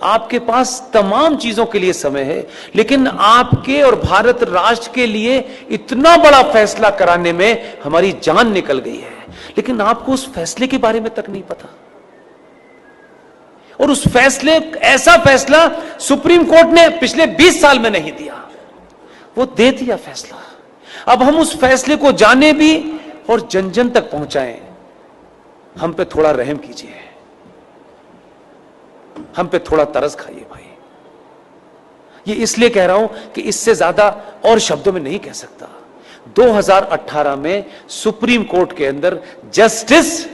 आपके पास तमाम चीजों के लिए समय है, लेकिन आपके और भारत राष्ट्र के लिए इतना बड़ा फैसला कराने में हमारी जान निकल गई है, लेकिन आपको उस फैसले के बारे में तक नहीं पता। और उस फैसले, ऐसा फैसला सुप्रीम कोर्ट ने पिछले 20 साल में नहीं दिया, वो दे दिया फैसला। अब हम उस फैसले को जाने भी और जन जन तक पहुंचाएं। हम पे थोड़ा रहम कीजिए, हम पे थोड़ा तरस खाइए भाई। ये इसलिए कह रहा हूं कि इससे ज्यादा और शब्दों में नहीं कह सकता। 2018 में सुप्रीम कोर्ट के अंदर जस्टिस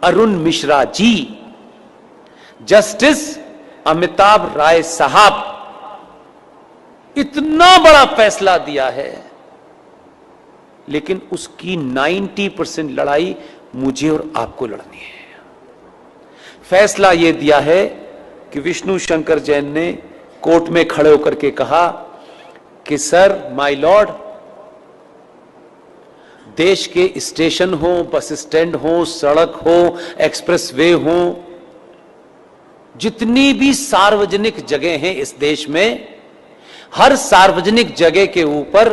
अरुण मिश्रा जी, जस्टिस अमिताभ राय साहब इतना बड़ा फैसला दिया है, लेकिन उसकी 90% लड़ाई मुझे और आपको लड़नी है। फैसला यह दिया है कि विष्णु शंकर जैन ने कोर्ट में खड़े होकर के कहा कि सर, माय लॉर्ड, देश के स्टेशन हो, बस स्टैंड हो, सड़क हो, एक्सप्रेसवे हो, जितनी भी सार्वजनिक जगह हैं इस देश में, हर सार्वजनिक जगह के ऊपर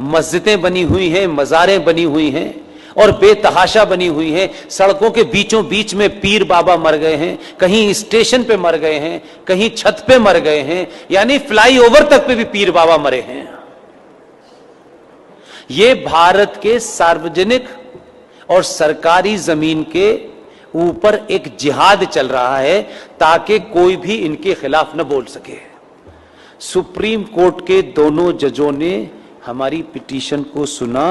मस्जिदें बनी हुई हैं, मज़ारें बनी हुई हैं और बेतहाशा बनी हुई हैं। सड़कों के बीचों बीच में पीर बाबा मर गए हैं, कहीं स्टेशन पे मर गए हैं, कहीं छत पे मर गए हैं, यानी फ्लाईओवर तक पे भी पीर बाबा मरे हैं। ये भारत के सार्वजनिक और सरकारी जमीन के ऊपर एक जिहाद चल रहा है ताकि कोई भी इनके खिलाफ न बोल सके। सुप्रीम कोर्ट के दोनों जजों ने हमारी पिटीशन को सुना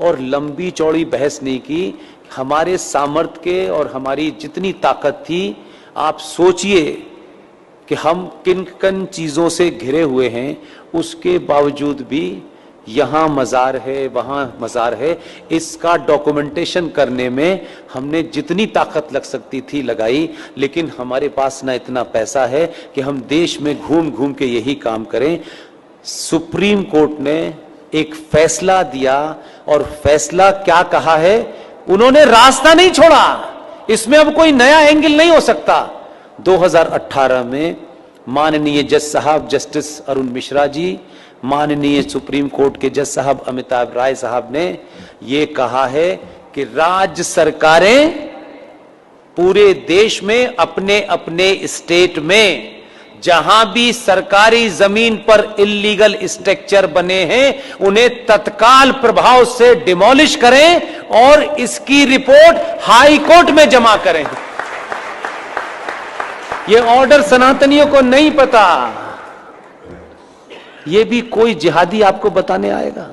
और लंबी चौड़ी बहस नहीं की। हमारे सामर्थ्य के और हमारी जितनी ताकत थी, आप सोचिए कि हम किन किन चीजों से घिरे हुए हैं, उसके बावजूद भी यहां मजार है, वहां मजार है, इसका डॉक्यूमेंटेशन करने में हमने जितनी ताकत लग सकती थी लगाई, लेकिन हमारे पास ना इतना पैसा है कि हम देश में घूम घूम के यही काम करें। सुप्रीम कोर्ट ने एक फैसला दिया और फैसला क्या कहा है, उन्होंने रास्ता नहीं छोड़ा, इसमें अब कोई नया एंगल नहीं हो सकता। 2018 में माननीय जज साहब जस्टिस अरुण मिश्रा जी, माननीय सुप्रीम कोर्ट के जज साहब अमिताभ राय साहब ने यह कहा है कि राज्य सरकारें पूरे देश में अपने अपने स्टेट में जहां भी सरकारी जमीन पर इल्लीगल स्ट्रक्चर बने हैं, उन्हें तत्काल प्रभाव से डिमोलिश करें और इसकी रिपोर्ट हाई कोर्ट में जमा करें। यह ऑर्डर सनातनियों को नहीं पता, यह भी कोई जिहादी आपको बताने आएगा।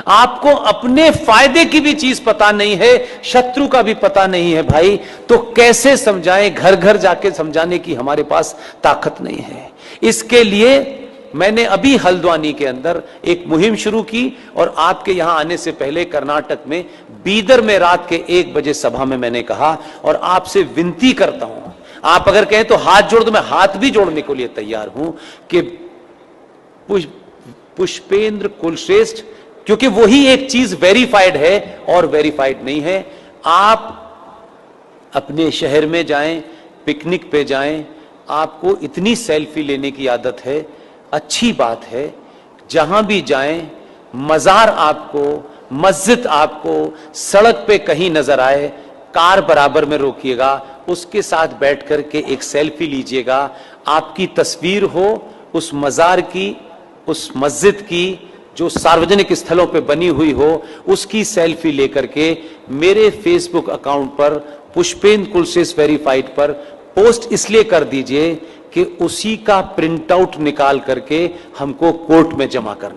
आपको अपने फायदे की भी चीज पता नहीं है, शत्रु का भी पता नहीं है भाई, तो कैसे समझाएं? घर घर जाके समझाने की हमारे पास ताकत नहीं है। इसके लिए मैंने अभी हल्द्वानी के अंदर एक मुहिम शुरू की और आपके यहां आने से पहले कर्नाटक में बीदर में रात के 1 बजे सभा में मैंने कहा, और आपसे विनती करता हूं, आप अगर कहें तो हाथ जोड़ दो, मैं हाथ भी जोड़ने के लिए तैयार हूं कि पुष्पेंद्र कुलश्रेष्ठ, क्योंकि वही एक चीज वेरीफाइड है और वेरीफाइड नहीं है। आप अपने शहर में जाएं, पिकनिक पे जाएं, आपको इतनी सेल्फी लेने की आदत है, अच्छी बात है। जहां भी जाएं, मजार आपको, मस्जिद आपको सड़क पे कहीं नजर आए, कार बराबर में रोकिएगा, उसके साथ बैठ करके एक सेल्फी लीजिएगा। आपकी तस्वीर हो उस मजार की, उस मस्जिद की जो सार्वजनिक स्थलों पे बनी हुई हो, उसकी सेल्फी लेकर के मेरे फेसबुक अकाउंट पर पुष्पेंद्र कुलश्रेष्ठ वेरीफाइड पर पोस्ट इसलिए कर दीजिए कि उसी का प्रिंट आउट निकाल करके हमको कोर्ट में जमा करना।